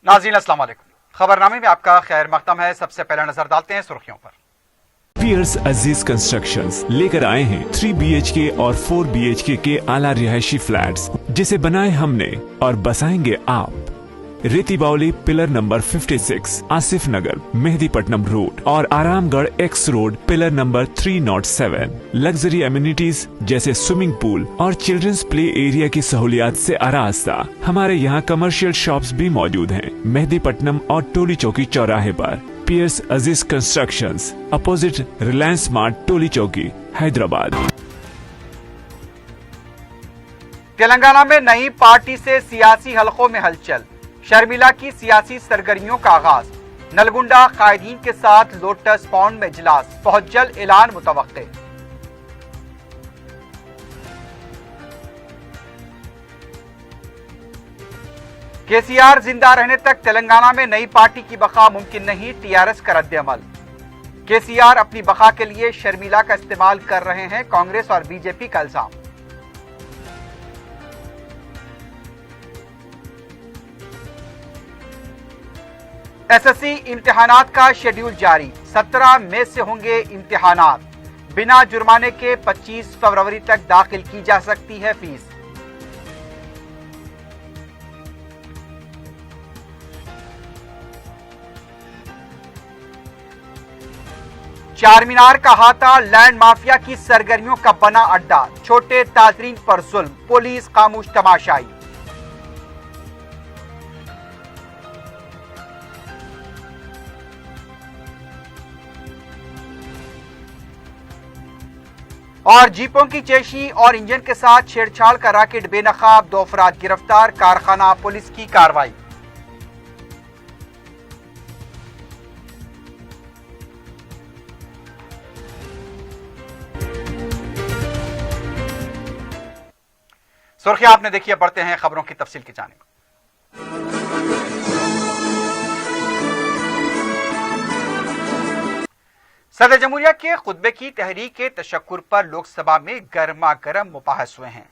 नाज़रीन अस्सलाम वालेकुम। खबरनामे में आपका खैर मकदम है। सबसे पहले नजर डालते हैं सुर्खियों पर। पियर्स अजीज कंस्ट्रक्शंस लेकर आए हैं 3 BHK और 4 BHK के आला रिहायशी फ्लैट्स, जिसे बनाए हमने और बसाएंगे आप। रेती बावली पिलर नंबर 56 आसिफ नगर मेहदीपट्टनम रोड और Aramghar x road pillar number 307। Luxury amenities जैसे स्विमिंग पूल और चिल्ड्रंस प्ले एरिया की सहूलियात से आरास्ता। हमारे यहाँ कमर्शियल शॉप्स भी मौजूद हैं मेहदीपट्टनम और टोली चौकी चौराहे पर। पियर्स अजीज कंस्ट्रक्शंस अपोजिट रिलायंस स्मार्ट टोली चौकी हैदराबाद। तेलंगाना में नई पार्टी से सियासी हलकों में हलचल। शर्मिला की सियासी सरगर्मियों का आगाज। नलगुंडा कायदीन के साथ लोटस पॉन्ड में इजलास। बहुत जल्द ऐलान मुतवक्के। केसीआर जिंदा रहने तक तेलंगाना में नई पार्टी की बका मुमकिन नहीं, टीआरएस का रद्द-ए-अमल। केसीआर अपनी बका के लिए शर्मिला का इस्तेमाल कर रहे हैं, कांग्रेस और बीजेपी का इल्जाम। एसएससी इम्तिहानात का शेड्यूल जारी। 17 मई से होंगे इम्तिहानात। बिना जुर्माने के 25 फरवरी तक दाखिल की जा सकती है फीस। चार मीनार का हाथा लैंड माफिया की सरगर्मियों का बना अड्डा। छोटे ताजरीन पर जुल्म, पुलिस खामोश तमाशाई। और जीपों की चेशी और इंजन के साथ छेड़छाड़ का रैकेट बेनकाब। 2 अफराद गिरफ्तार, कारखाना पुलिस की कार्रवाई। सुर्खियां आपने देखी है, बढ़ते हैं खबरों की तफसील की जानिब। सदर जमहूरिया के खुतबे की तहरीक के तशक्कुर पर लोकसभा में गर्मा गर्म मुबाहस हुए हैं।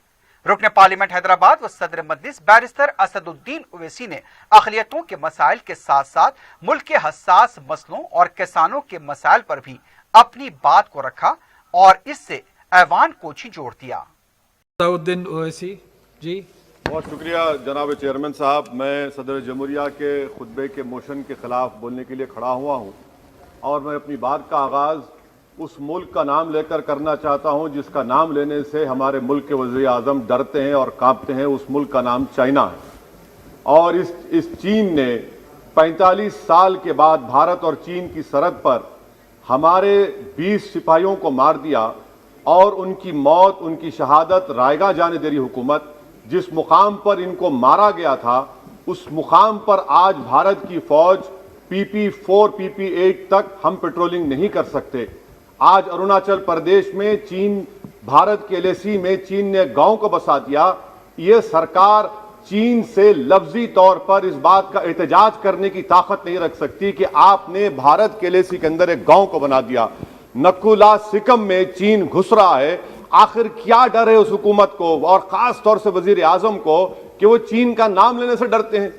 रुकन पार्लियामेंट हैदराबाद व सदर मजलिस बैरिस्टर असदुद्दीन ओवैसी ने अक़लियतों के मसाइल के साथ साथ मुल्क के हसास मसलों और किसानों के मसाइल पर भी अपनी बात को रखा और इससे ऐवान को झिझोड़ दिया। असदुद्दीन ओवैसी जी। बहुत शुक्रिया जनाब चेयरमैन साहब। मैं सदर जमहूरिया के खुतबे के मोशन के खिलाफ बोलने के लिए खड़ा हुआ हूँ और मैं अपनी बात का आगाज़ उस मुल्क का नाम लेकर करना चाहता हूं जिसका नाम लेने से हमारे मुल्क के वज़ीर आज़म डरते हैं और कांपते हैं। उस मुल्क का नाम चाइना है और इस चीन ने 45 साल के बाद भारत और चीन की सरहद पर हमारे 20 सिपाहियों को मार दिया और उनकी मौत, उनकी शहादत रायगा जाने दे रही हुकूमत। जिस मुकाम पर इनको मारा गया था उस मुकाम पर आज भारत की फौज PP4 PP8 तक हम पेट्रोलिंग नहीं कर सकते। आज अरुणाचल प्रदेश में चीन, भारत के LAC में चीन ने गांव को बसा दिया। ये सरकार चीन से लफ्जी तौर पर इस बात का एहतजाज करने की ताकत नहीं रख सकती कि आपने भारत के LAC के अंदर एक गांव को बना दिया। नकुला सिकम में चीन घुस रहा है। आखिर क्या डर है उस हुकूमत को और खास तौर से वजीर आजम को कि वो चीन का नाम लेने से डरते हैं?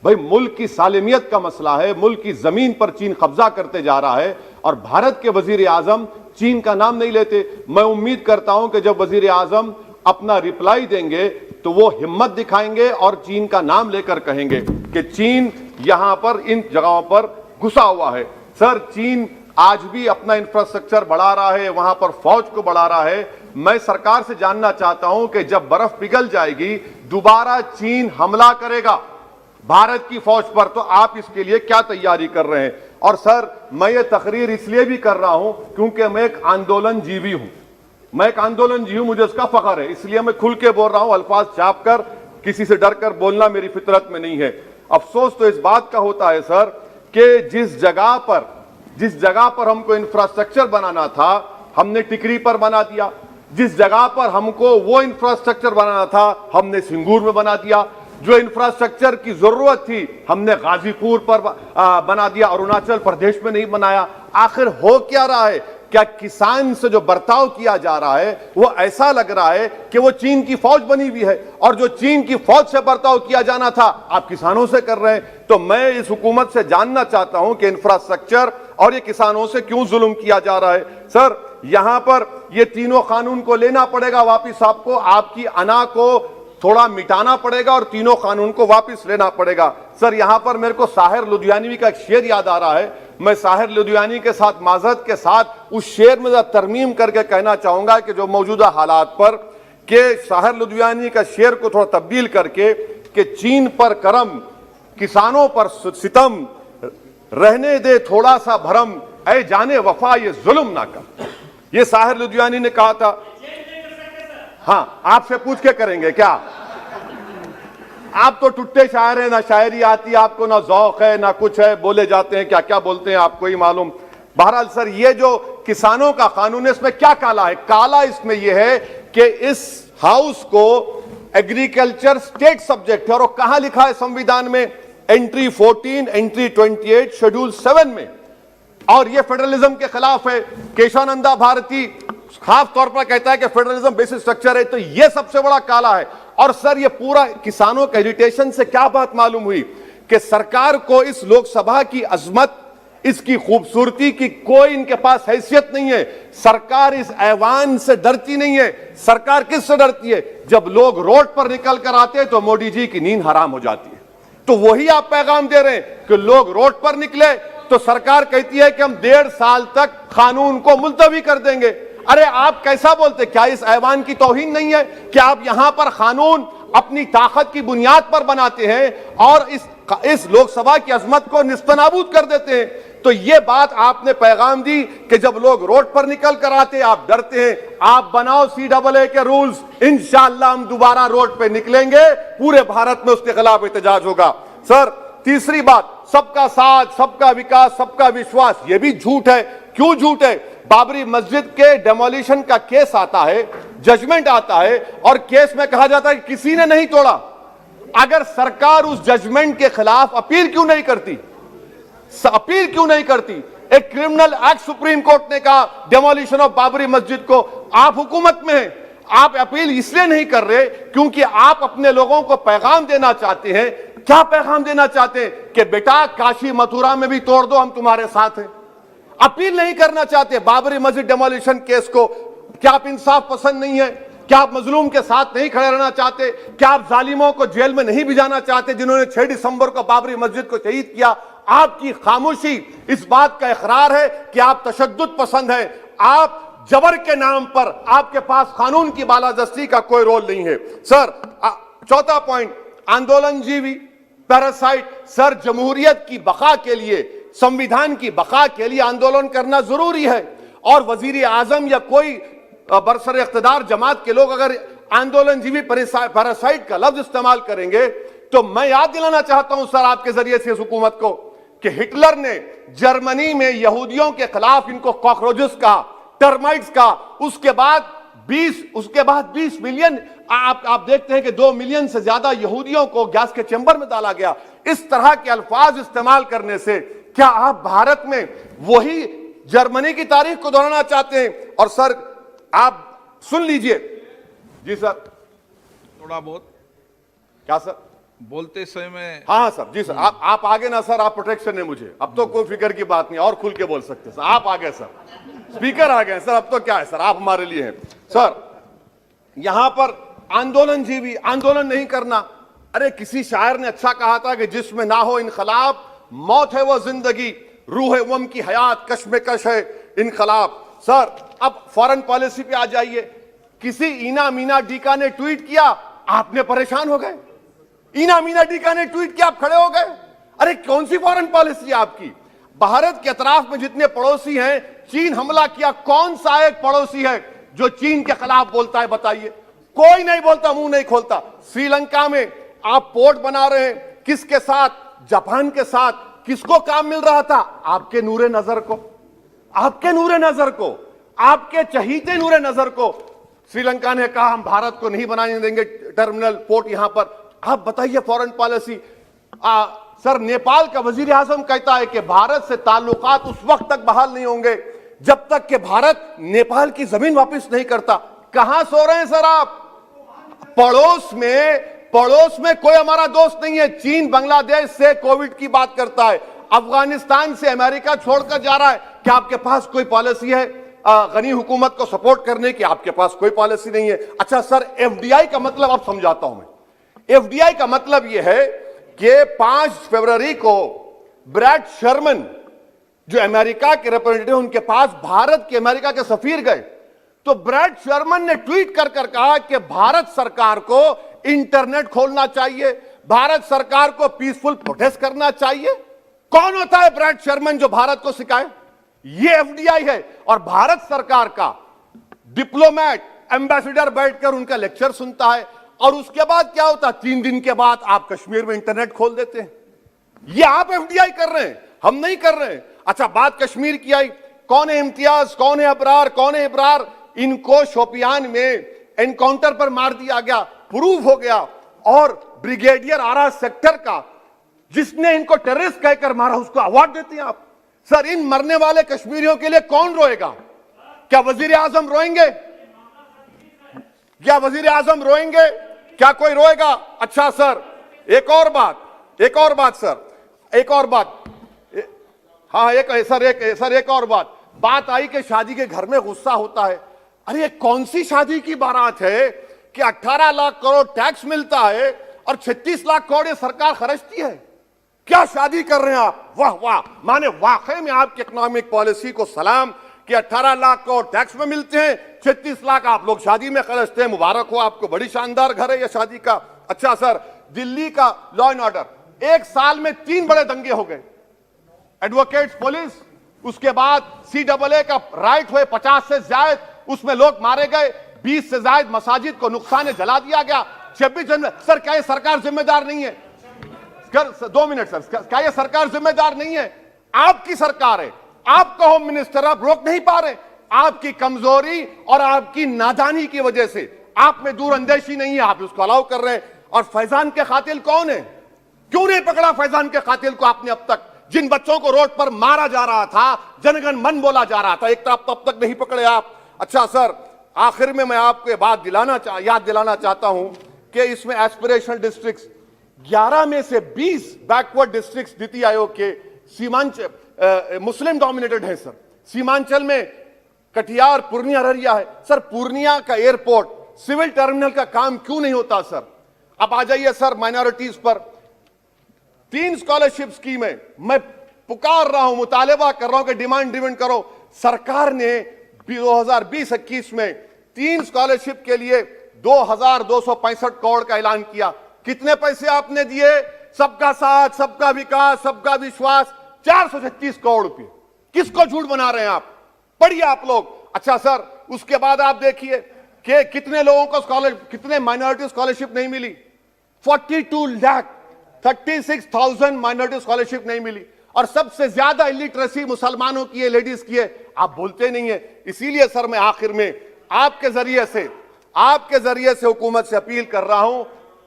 भाई, मुल्क की सालिमियत का मसला है। मुल्क की जमीन पर चीन कब्जा करते जा रहा है और भारत के वजीर आजम चीन का नाम नहीं लेते। मैं उम्मीद करता हूं कि जब वजीर आजम अपना रिप्लाई देंगे तो वो हिम्मत दिखाएंगे और चीन का नाम लेकर कहेंगे कि चीन यहां पर इन जगहों पर घुसा हुआ है। सर, चीन आज भी अपना इंफ्रास्ट्रक्चर बढ़ा रहा है, वहां पर फौज को बढ़ा रहा है। मैं सरकार से जानना चाहता हूं कि जब बर्फ पिघल जाएगी दोबारा चीन हमला करेगा भारत की फौज पर, तो आप इसके लिए क्या तैयारी कर रहे हैं? और सर, मैं ये तकरीर इसलिए भी कर रहा हूं क्योंकि मैं एक आंदोलन जीवी हूं। मैं एक आंदोलन जीवी हूं, मुझे उसका फख्र है, इसलिए मैं खुल के बोल रहा हूं। अल्फाज छाप कर, किसी से डर कर बोलना मेरी फितरत में नहीं है। अफसोस तो इस बात का होता है सर कि जिस जगह पर हमको इंफ्रास्ट्रक्चर बनाना था हमने टिकरी पर बना दिया। जिस जगह पर हमको वो इंफ्रास्ट्रक्चर बनाना था हमने सिंगूर में बना दिया। जो इंफ्रास्ट्रक्चर की जरूरत थी हमने गाजीपुर पर बना दिया, अरुणाचल प्रदेश में नहीं बनाया। आखिर हो क्या रहा है? کیا کسان سے جو برتاؤ کیا جا رہا ہے وہ ایسا لگ رہا ہے کہ وہ چین کی فوج بنی ہوئی ہے، اور جو چین کی فوج سے برتاؤ کیا جانا تھا آپ کسانوں سے کر رہے ہیں؟ تو میں اس حکومت سے جاننا چاہتا ہوں کہ انفراسٹرکچر اور یہ کسانوں سے کیوں ظلم کیا جا رہا ہے؟ سر یہاں پر یہ تینوں قانون کو لینا پڑے گا واپس، آپ کی انا کو تھوڑا مٹانا پڑے گا اور تینوں قانون کو واپس لینا پڑے گا۔ سر یہاں پر میرے کو ساحر لدھیانوی کا ایک شعر یاد آ رہا ہے، میں ساحر لدھیانوی کے ساتھ معذرت کے ساتھ اس شعر میں ترمیم کر کے کہنا چاہوں گا کہ جو موجودہ حالات پر کہ ساحر لدھیانوی کا شعر کو تھوڑا تبدیل کر کے کہ چین پر کرم کسانوں پر ستم، رہنے دے تھوڑا سا بھرم، اے جانے وفا یہ ظلم نہ کر، یہ ساحر لدھیانوی نے کہا تھا۔ ہاں آپ سے پوچھ کے کریں گے کیا؟ آپ تو ٹوٹے شاعر ہیں، نہ شاعری آتی آپ کو، نہ ذوق ہے، نہ کچھ ہے، بولے جاتے ہیں، کیا کیا بولتے ہیں آپ کو ہی معلوم۔ بہرحال سر یہ جو کسانوں کا قانون ہے اس میں کیا کالا ہے؟ کالا اس میں یہ ہے کہ اس ہاؤس کو ایگریکلچر سٹیٹ سبجیکٹ ہے، اور وہ کہاں لکھا ہے سمویدھان میں؟ انٹری 14 انٹری 28 شیڈول 7 میں، اور یہ فیڈرلزم کے خلاف ہے۔ کیشوانندا بھارتی خاص طور پر کہتا ہے کہ فیڈرلزم بیسک سٹرکچر ہے، تو یہ سب سے بڑا کالا ہے۔ اور سر یہ پورا کسانوں کے ایجیٹیشن سے کیا بات معلوم ہوئی کہ سرکار کو اس لوک سبھا کی عظمت، اس کی خوبصورتی کی کوئی ان کے پاس حیثیت نہیں ہے۔ سرکار اس ایوان سے ڈرتی نہیں ہے۔ سرکار کس سے ڈرتی ہے؟ جب لوگ روڈ پر نکل کر آتے ہیں تو مودی جی کی نیند حرام ہو جاتی ہے۔ تو وہی آپ پیغام دے رہے ہیں کہ لوگ روڈ پر نکلے تو سرکار کہتی ہے کہ ہم 1.5 سال تک قانون کو ملتوی کر دیں گے۔ ارے آپ کیسا بولتے؟ کیا اس ایوان کی توہین نہیں ہے کہ آپ یہاں پر قانون اپنی طاقت کی بنیاد پر بناتے ہیں اور اس لوک سبھا کی عظمت کو نیست و نابود کر دیتے ہیں؟ تو یہ بات آپ نے پیغام دی کہ جب لوگ روڈ پر نکل کر آتے ہیں آپ ڈرتے ہیں۔ آپ بناؤ CAA کے رولز، انشاءاللہ ہم دوبارہ روڈ پہ نکلیں گے، پورے بھارت میں اس کے خلاف احتجاج ہوگا۔ سر تیسری بات، سب کا ساتھ، سب کا وکاس، سب کا وشواس، یہ بھی جھوٹ ہے۔ کیوں جھوٹ ہے؟ بابری مسجد کے ڈیمولیشن کا کیس آتا ہے، ججمنٹ آتا ہے، اور کیس میں کہا جاتا ہے کہ کسی نے نہیں توڑا۔ اگر سرکار اس ججمنٹ کے خلاف اپیل کیوں نہیں کرتی؟ اپیل کیوں نہیں کرتی؟ ایک کرمنل ایکٹ سپریم کورٹ نے کہا ڈیمولیشن آف بابری مسجد کو، آپ حکومت میں ہیں، آپ اپیل اس لیے نہیں کر رہے کیونکہ آپ اپنے لوگوں کو پیغام دینا چاہتے ہیں۔ کیا پیغام دینا چاہتے ہیں؟ کہ بیٹا کاشی متھرا میں بھی توڑ دو، ہم تمہارے ساتھ ہیں۔ اپیل نہیں کرنا چاہتے بابری مسجد ڈیمولیشن کیس کو۔ کیا آپ انصاف پسند نہیں ہے؟ کیا آپ مظلوم کے ساتھ نہیں کھڑے رہنا چاہتے؟ کیا آپ ظالموں کو جیل میں نہیں بھجانا چاہتے جنہوں نے 6 دسمبر کو بابری مسجد کو شہید کیا؟ آپ کی خاموشی اس بات کا اقرار ہے کہ آپ تشدد پسند ہیں۔ آپ جبر کے نام پر آپ کے پاس قانون کی بالادستی کا کوئی رول نہیں ہے۔ سر چوتھا پوائنٹ، آندولن جیوی پیراسائٹ۔ سر جمہوریت کی بقا کے لیے، سمویدھان کی بقا کے لیے آندولن کرنا ضروری ہے، اور وزیر اعظم یا کوئی برسر اقتدار جماعت کے لوگ اگر آندولن جیوی پیراسائٹ کا لفظ استعمال کریں گے تو میں یاد دلانا چاہتا ہوں سر آپ کے ذریعے سے اس حکومت کو کہ ہٹلر نے جرمنی میں یہودیوں کے خلاف ان کو کاکروچز کا، ٹرمائٹس کا، اس کے بعد 20 ملین، آپ دیکھتے ہیں کہ 2 ملین سے زیادہ یہودیوں کو گیس کے چیمبر میں ڈالا گیا۔ اس طرح کے الفاظ استعمال کرنے سے کیا آپ بھارت میں وہی جرمنی کی تاریخ کو دہرانا چاہتے ہیں؟ اور سر آپ سن لیجئے۔ جی سر تھوڑا بہت کیا سر بولتے سمے میں؟ ہاں سر، جی سر آپ آگے نا سر، آپ پروٹیکشن ہے مجھے، اب تو کوئی فکر کی بات نہیں، اور کھل کے بول سکتے سر، آپ آگے سر، اسپیکر آگے سر، اب تو کیا ہے سر، آپ ہمارے لیے ہیں۔ سر یہاں پر آندولن جیوی، آندولن نہیں کرنا۔ ارے کسی شاعر نے اچھا کہا تھا کہ جس میں نہ ہو انقلاب موت ہے وہ زندگی، روح وم کی حیات کشمکش ہے انقلاب۔ سر اب فارن پالیسی پہ آ جائیے۔ کسی اینا مینا ڈیکا نے ٹویٹ کیا، آپ نے پریشان ہو گئے۔ اینا مینا ڈیکا نے ٹویٹ کیا، آپ کھڑے ہو گئے۔ ارے کون سی فارن پالیسی ہے آپ کی؟ بھارت کے اطراف میں جتنے پڑوسی ہیں، چین حملہ کیا، کون سا ایک پڑوسی ہے جو چین کے خلاف بولتا ہے؟ بتائیے، کوئی نہیں بولتا، منہ نہیں کھولتا۔ سری لنکا میں آپ پورٹ بنا رہے ہیں، کس کے ساتھ؟ جاپان کے ساتھ۔ کس کو کام مل رہا تھا؟ آپ کے نور نظر کو، آپ کے نور نظر کو، آپ کے چہیتے نور نظر کو۔ سری لنکا نے کہا ہم بھارت کو نہیں بنانے دیں گے ٹرمینل پورٹ یہاں پر۔ آپ بتائیے فورن پالیسی۔ سر نیپال کا وزیر اعظم کہتا ہے کہ بھارت سے تعلقات اس وقت تک بحال نہیں ہوں گے जब तक कि भारत नेपाल की जमीन वापस नहीं करता। कहां सो रहे हैं सर आप? पड़ोस में कोई हमारा दोस्त नहीं है। चीन बांग्लादेश से कोविड की बात करता है, अफगानिस्तान से अमेरिका छोड़कर जा रहा है। क्या आपके पास कोई पॉलिसी है गनी हुकूमत को सपोर्ट करने की? आपके पास कोई पॉलिसी नहीं है। अच्छा सर, एफडीआई का मतलब अब समझाता हूं मैं। एफडीआई का मतलब यह है कि 5 फरवरी को ब्रैड शर्मन जो अमेरिका के रिप्रेजेंटेटिव, उनके पास भारत के अमेरिका के सफीर गए, तो ब्रैड शर्मन ने ट्वीट कर कहा कि भारत सरकार को इंटरनेट खोलना चाहिए, भारत सरकार को पीसफुल प्रोटेस्ट करना चाहिए। कौन होता है ब्रैड शर्मन जो भारत को सिखाए? ये एफडीआई है। और भारत सरकार का डिप्लोमेट एम्बेसडर बैठकर उनका लेक्चर सुनता है, और उसके बाद क्या होता है? 3 दिन के बाद आप कश्मीर में इंटरनेट खोल देते हैं। ये आप एफडीआई कर रहे हैं, हम नहीं कर रहे हैं। अच्छा, बात कश्मीर की आई, कौन है इम्तियाज, कौन है अबरार, कौन है इब्रार? इनको शोपियान में एनकाउंटर पर मार दिया गया, प्रूव हो गया। और ब्रिगेडियर आरा सेक्टर का जिसने इनको टेररिस्ट कहकर मारा, उसको अवार्ड देते हैं आप। सर, इन मरने वाले कश्मीरियों के लिए कौन रोएगा? क्या वजीर आजम रोएंगे? क्या वजीर आजम रोएंगे? क्या कोई रोएगा? अच्छा सर, एक और बात हाँ, एक और बात आई कि शादी के घर में गुस्सा होता है। अरे कौन सी शादी की बारात है कि 18 लाख करोड़ टैक्स मिलता है और 36 लाख करोड़ ये सरकार खर्चती है? क्या शादी कर रहे हैं आप? वाह वाह, माने वाकई में आपकी इकोनॉमिक पॉलिसी को सलाम कि 18 लाख करोड़ टैक्स में मिलते हैं, 36 लाख आप लोग शादी में खर्चते हैं। मुबारक हो आपको, बड़ी शानदार घर है ये शादी का। अच्छा सर, दिल्ली का लॉ एंड ऑर्डर, 1 साल में 3 बड़े दंगे हो गए। एडवोकेट्स पुलिस, उसके बाद CAA का राइट हुए 50 से ज्यादा, उसमें लोग मारे गए। 20 से ज्यादा मसाजिद को नुकसान जला दिया गया। 26 जनवरी। सर, क्या ये सरकार जिम्मेदार नहीं है? 2 मिनट सर, क्या ये सरकार जिम्मेदार नहीं है? आपकी सरकार है, आपका होम मिनिस्टर, आप रोक नहीं पा रहे। आपकी कमजोरी और आपकी नादानी की वजह से, आप में दूरअंदेशी नहीं है, आप उसको अलाउ कर रहे हैं। और फैजान के कातिल कौन है? क्यों नहीं पकड़ा फैजान के कातिल को आपने अब तक? जिन बच्चों को रोड पर मारा जा रहा था, जनगण मन बोला जा रहा था, एक तरफ तब तक नहीं पकड़े आप। अच्छा सर, आखिर में मैं आपको ये बात याद दिलाना चाहता हूं कि इसमें एस्पिरेशनल डिस्ट्रिक्ट्स 11 में से 20 बैकवर्ड डिस्ट्रिक्ट्स नीति आयोग के सीमांचल मुस्लिम डोमिनेटेड है सर। सीमांचल में कटिहार, पूर्णिया, अररिया है। सर, पूर्णिया का एयरपोर्ट, सिविल टर्मिनल का काम क्यों नहीं होता सर? अब आ जाइए सर माइनॉरिटीज पर। 3 स्कॉलरशिप स्कीम है, मैं पुकार रहा हूं, मुतालिबा कर रहा हूं कि डिमांड ड्रिवन करो। सरकार ने 2020-21 में 3 स्कॉलरशिप के लिए 2265 करोड़ का ऐलान किया। कितने पैसे आपने दिए? सबका साथ, सबका विकास, सबका विश्वास, 436 करोड़ रुपए। किसको झूठ बना रहे हैं आप? पढ़िए आप लोग। अच्छा सर, उसके बाद आप देखिए कि कितने लोगों को कितने माइनॉरिटी स्कॉलरशिप नहीं मिली। 36,000 माइनॉरिटी स्कॉलरशिप नहीं मिली। और सबसे ज्यादा इलिटरेसी मुसलमानों की है, लेडीज की है। आप बोलते नहीं है। इसीलिए सर, मैं आखिर में आपके जरिए से हुकूमत से अपील कर रहा हूं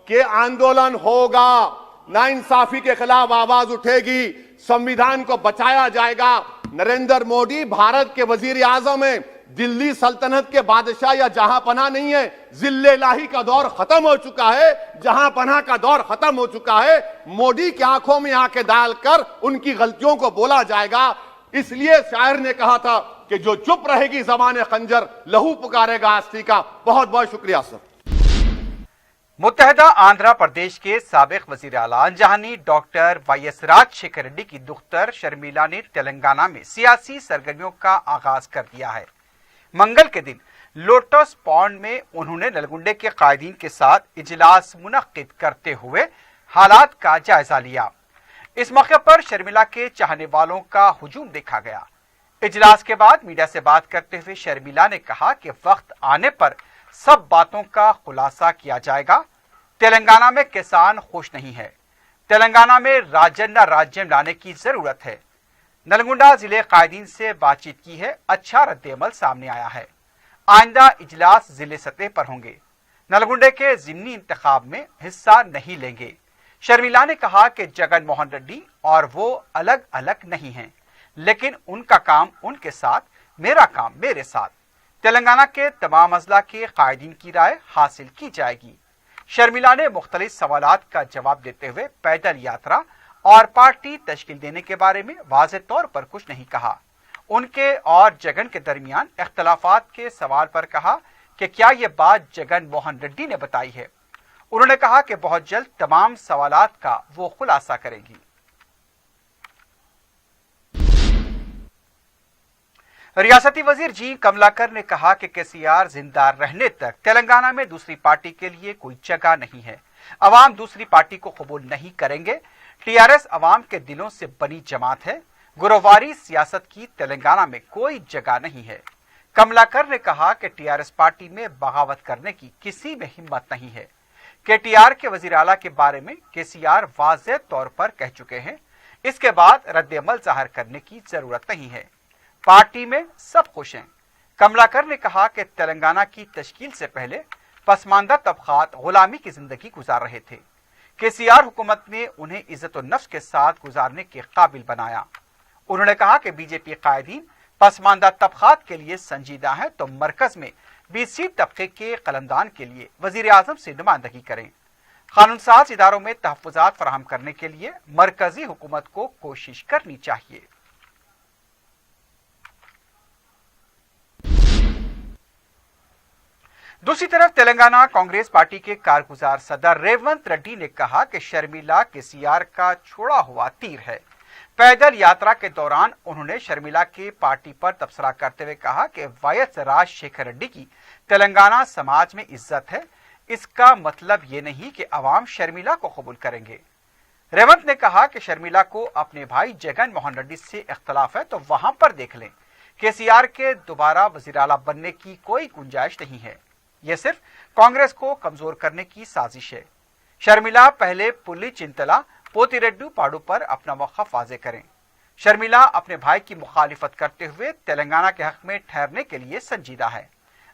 कि आंदोलन होगा, नाइंसाफी के खिलाफ आवाज उठेगी, संविधान को बचाया जाएगा। नरेंद्र मोदी भारत के वजीर आजम है, दिल्ली सल्तनत के बादशाह या जहां पनाह नहीं है। जिल्ले इलाही का दौर खत्म हो चुका है, जहां पनाह का दौर खत्म हो चुका है। मोदी की आंखों में आंखें डालकर उनकी गलतियों को बोला जाएगा। इसलिए शायर ने कहा था कि जो चुप रहेगी ज़बान खंजर, लहू पुकारेगा हस्ती का। बहुत बहुत शुक्रिया सर। मुत्तहदा आंध्र प्रदेश के साबिक वजीर आला अंजहानी डॉक्टर YS राजशेखर रेड्डी की दुख्तर शर्मिला ने तेलंगाना में सियासी सरगर्मियों का आगाज कर दिया है। मंगल के दिन लोटस पॉन्ड में उन्होंने नलगुंडे के कायदीन के साथ इजलास मुनक्किद करते हुए हालात का जायजा लिया। इस मौके पर शर्मिला के चाहने वालों का हुजूम देखा गया। इजलास के बाद मीडिया से बात करते हुए शर्मिला ने कहा कि वक्त आने पर सब बातों का खुलासा किया जाएगा। तेलंगाना में किसान खुश नहीं है। तेलंगाना में राज्य राज्य लाने की जरूरत है। नलगुंडा जिले कायदीन से बातचीत की है, अच्छा रद्द-ए-अमल सामने आया है। आइंदा इजलास जिले सतह पर होंगे। नलगुंडे के जिमनी इंतखाब में हिस्सा नहीं लेंगे। शर्मिला ने कहा कि जगन मोहन रेड्डी और वो अलग अलग नहीं हैं, लेकिन उनका काम उनके साथ मेरा काम मेरे साथ। तेलंगाना के तमाम अजला के कायदीन की राय हासिल की जाएगी। शर्मिला ने मुख्तलिफ सवालात का जवाब देते हुए पैदल यात्रा और पार्टी तश्कील देने के बारे में वाज़ेह तौर पर कुछ नहीं कहा। उनके और जगन के दरमियान इख्तलाफात के सवाल पर कहा कि क्या ये बात जगन मोहन रेड्डी ने बताई है। उन्होंने कहा कि बहुत जल्द तमाम सवालात का वो खुलासा करेंगी। रियासती वजीर जी कमलाकर ने कहा कि केसीआर जिंदा रहने तक तेलंगाना में दूसरी पार्टी के लिए कोई जगह नहीं है। अवाम दूसरी पार्टी को कबूल नहीं करेंगे। टीआरएस अवाम के दिलों से बनी जमात है। गुरोवारी सियासत की तेलंगाना में कोई जगह नहीं है। कमलाकर ने कहा कि टीआरएस पार्टी में बगावत करने की किसी में हिम्मत नहीं है। केटीआर के वजीर आला के बारे में केसीआर वाज़ेह तौर पर कह चुके हैं। इसके बाद रद्द-ए-अमल जाहिर करने की जरूरत नहीं है। पार्टी में सब खुश हैं। कमलाकर ने कहा कि तेलंगाना की तश्कील से पहले पसमानदा तबकात गुलामी की जिंदगी गुजार रहे थे। केसीआर हुकूमत ने उन्हें इज्जत और नफ्स के साथ गुजारने के काबिल बनाया। उन्होंने कहा कि बीजेपी कायदीन पसमानदा तबकात के लिए संजीदा है तो मरकज में बीसी तबके के कलमदान के लिए वजीर आजम से नुमाइंदगी करें। कानून साज इदारों में तहफ़्फ़ुज़ात फराहम करने के लिए मरकजी हुकूमत को कोशिश करनी चाहिए। दूसरी तरफ तेलंगाना कांग्रेस पार्टी के कारगुजार सदर रेवंत रेड्डी ने कहा कि शर्मिला केसीआर का छोड़ा हुआ तीर है। पैदल यात्रा के दौरान उन्होंने शर्मिला के पार्टी पर तबसरा करते हुए कहा कि वायस राजशेखर रेड्डी की तेलंगाना समाज में इज्जत है। इसका मतलब ये नहीं कि अवाम शर्मिला को कबूल करेंगे। रेवंत ने कहा कि शर्मिला को अपने भाई जगन मोहन रेड्डी से इख्तलाफ है तो वहां पर देख लें। केसीआर के दोबारा वजीर आला बनने की कोई गुंजाइश नहीं है। यह सिर्फ कांग्रेस को कमजोर करने की साजिश है। शर्मिला पहले पुली चिंतला पोतिरेड्डू पाडू पर अपना मौक़िफ़ वाज़ेह करें। शर्मिला अपने भाई की मुखालिफत करते हुए तेलंगाना के हक में ठहरने के लिए संजीदा है।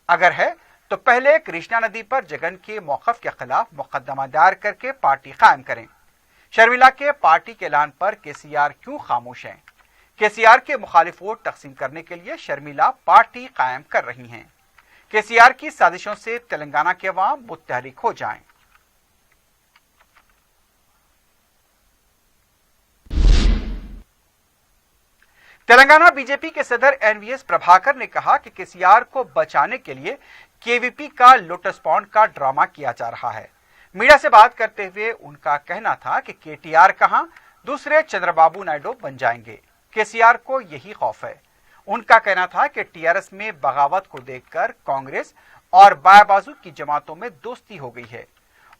अगर है तो पहले कृष्णा नदी पर जगन के मौक़िफ़ के खिलाफ मुकदमा दायर करके पार्टी कायम करें। शर्मिला के पार्टी के ऐलान पर केसीआर क्यों खामोश हैं? केसीआर के मुखालिफ वोट तकसीम करने के लिए शर्मिला पार्टी कायम कर रही हैं। केसीआर की साजिशों से तेलंगाना के अवाम मुतहरिक हो जाएं। तेलंगाना बीजेपी के सदर एनवीएस प्रभाकर ने कहा कि केसीआर को बचाने के लिए केवीपी का लोटस पॉन्ड का ड्रामा किया जा रहा है। मीडिया से बात करते हुए उनका कहना था कि केटीआर कहां दूसरे चंद्रबाबू नायडू बन जाएंगे। केसीआर को यही खौफ है। उनका कहना था कि टीआरएस में बगावत को देखकर कांग्रेस और बायां बाजू की जमातों में दोस्ती हो गई है।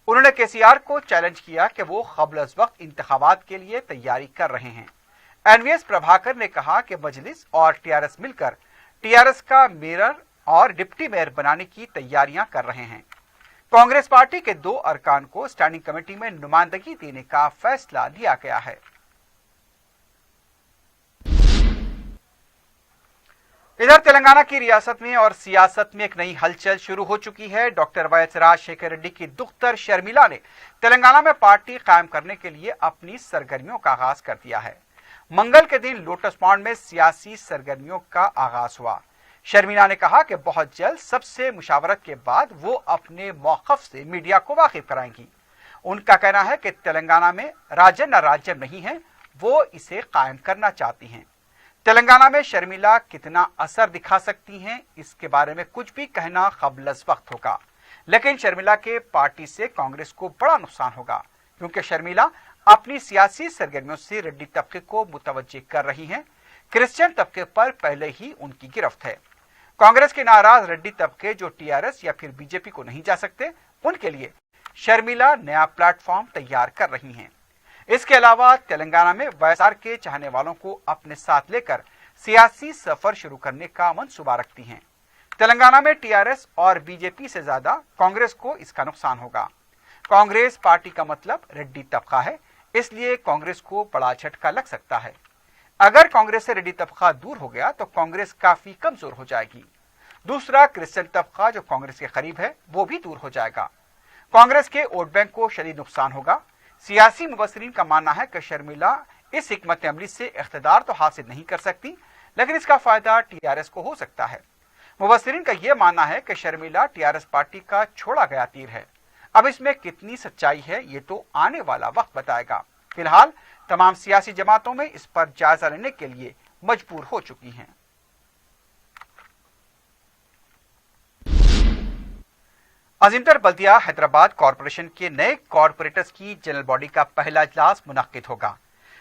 उन्होंने केसीआर को चैलेंज किया कि वो क़ब्ल वक्त इंतखाबात के लिए तैयारी कर रहे हैं। एनवीएस प्रभाकर ने कहा कि मजलिस और टीआरएस मिलकर टीआरएस का मेयर और डिप्टी मेयर बनाने की तैयारियां कर रहे हैं। कांग्रेस पार्टी के 2 अरकान को स्टैंडिंग कमेटी में नुमाइंदगी देने का फैसला लिया गया है। इधर तेलंगाना की रियासत में और सियासत में एक नई हलचल शुरू हो चुकी है। डॉक्टर वायस राजशेखर रेड्डी की दुख्तर शर्मिला ने तेलंगाना में पार्टी कायम करने के लिए अपनी सरगर्मियों का आगाज कर दिया है। मंगल के दिन लोटस पॉन्ड में सियासी सरगर्मियों का आगाज हुआ। शर्मिला ने कहा कि बहुत जल्द सबसे मुशावरत के बाद वो अपने मौक़िफ़ से मीडिया को वाकिफ कराएंगी। उनका कहना है कि तेलंगाना में राजन न राज्य नहीं है, वो इसे कायम करना चाहती हैं। तेलंगाना में शर्मिला कितना असर दिखा सकती हैं, इसके बारे में कुछ भी कहना क़ब्ल वक्त होगा। लेकिन शर्मिला के पार्टी से कांग्रेस को बड़ा नुकसान होगा, क्योंकि शर्मिला अपनी सियासी सरगर्मियों से रेड्डी तबके को मुतवज्जे कर रही हैं। क्रिश्चियन तबके पर पहले ही उनकी गिरफ्त है। कांग्रेस के नाराज रेड्डी तबके जो टीआरएस या फिर बीजेपी को नहीं जा सकते, उनके लिए शर्मिला नया प्लेटफॉर्म तैयार कर रही हैं। इसके अलावा तेलंगाना में वायएसआर के चाहने वालों को अपने साथ लेकर सियासी सफर शुरू करने का मंसूबा रखती हैं। तेलंगाना में टीआरएस और बीजेपी से ज्यादा कांग्रेस को इसका नुकसान होगा। कांग्रेस पार्टी का मतलब रेड्डी तबका है, इसलिए कांग्रेस को बड़ा झटका लग सकता है। अगर कांग्रेस से रेड्डी तबका दूर हो गया तो कांग्रेस काफी कमजोर हो जाएगी। दूसरा, क्रिश्चियन तबका जो कांग्रेस के करीब है वो भी दूर हो जाएगा। कांग्रेस के वोट बैंक को शदीद नुकसान होगा। सियासी मुबस्सिरीन का मानना है कि शर्मिला इस हिकमत अमली से इख्तिदार तो हासिल नहीं कर सकती, लेकिन इसका फायदा टीआरएस को हो सकता है। मुबस्सिरीन का यह मानना है कि शर्मिला टीआरएस पार्टी का छोड़ा गया तीर है। अब इसमें कितनी सच्चाई है ये तो आने वाला वक्त बताएगा। फिलहाल तमाम सियासी जमातों में इस पर जायजा लेने के लिए मजबूर हो चुकी हैं। अजीमतर बल्दिया हैदराबाद कॉरपोरेशन के नए कॉरपोरेटर्स की जनरल बॉडी का पहला इजलास मुनक्किद होगा।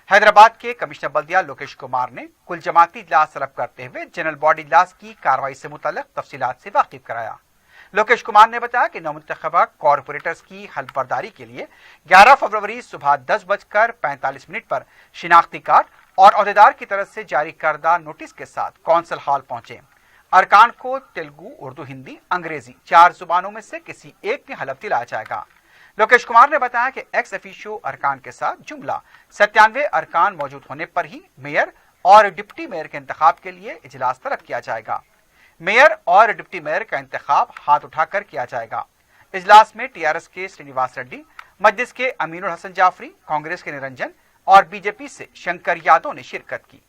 हैदराबाद के कमिश्नर बल्दिया लोकेश कुमार ने कुल जमाती इजलास तलब करते हुए जनरल बॉडी इजलास की कार्रवाई से मुतल्लिक तफसीलात से वाकिफ कराया। लोकेश कुमार ने बताया कि नवमुंतखबा कॉरपोरेटर्स की हल्फबर्दारी के लिए 11 फरवरी सुबह 10:45 पर शिनाख्ती कार्ड और अहदेदार की तरफ से जारी करदा नोटिस के साथ कौंसल हॉल पहुंचे। अरकान को तेलुगु, उर्दू, हिंदी, अंग्रेजी 4 जुबानों में से किसी एक में हलफ दिलाया जाएगा। लोकेश कुमार ने बताया कि एक्स ऑफिशियो अरकान के साथ जुमला 97 अरकान मौजूद होने पर ही मेयर और डिप्टी मेयर के इंतखाब के लिए इजलास तलब किया जाएगा। मेयर और डिप्टी मेयर का इंतखाब हाथ उठाकर किया जाएगा। इजलास में टीआरएस के श्रीनिवास रेड्डी, मजलिस के अमीनुल हसन जाफरी, कांग्रेस के निरंजन और बीजेपी से शंकर यादव ने शिरकत की।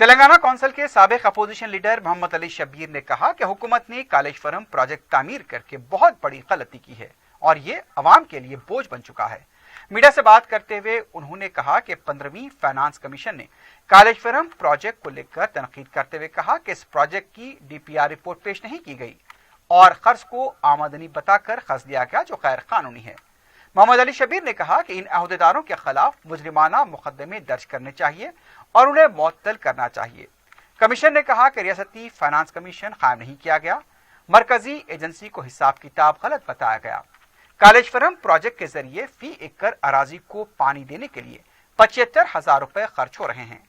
तेलंगाना कौंसिल के साबिक अपोजिशन लीडर मोहम्मद अली शब्बीर ने कहा कि हुकूमत ने कालेश्वरम प्रोजेक्ट तामीर करके बहुत बड़ी गलती की है और ये अवाम के लिए बोझ बन चुका है। मीडिया से बात करते हुए उन्होंने कहा कि 15वीं फाइनेंस कमीशन ने कालेश्वरम प्रोजेक्ट को लेकर तनकीद करते हुए कहा कि इस प्रोजेक्ट की डीपीआर रिपोर्ट पेश नहीं की गई और खर्च को आमदनी बताकर खर्च दिया गया जो गैर कानूनी है। मोहम्मद अली शब्बीर ने कहा कि इन अहदेदारों के खिलाफ मुजरिमाना मुकदमे दर्ज करने चाहिए और उन्हें मुअत्तल करना चाहिए। कमीशन ने कहा कि रियासती फाइनेंस कमीशन कायम नहीं किया गया, मरकजी एजेंसी को हिसाब किताब गलत बताया गया। कालेश्वरम प्रोजेक्ट के जरिए फी एकड़ अराजी को पानी देने के लिए 75,000 रुपए खर्च हो रहे हैं,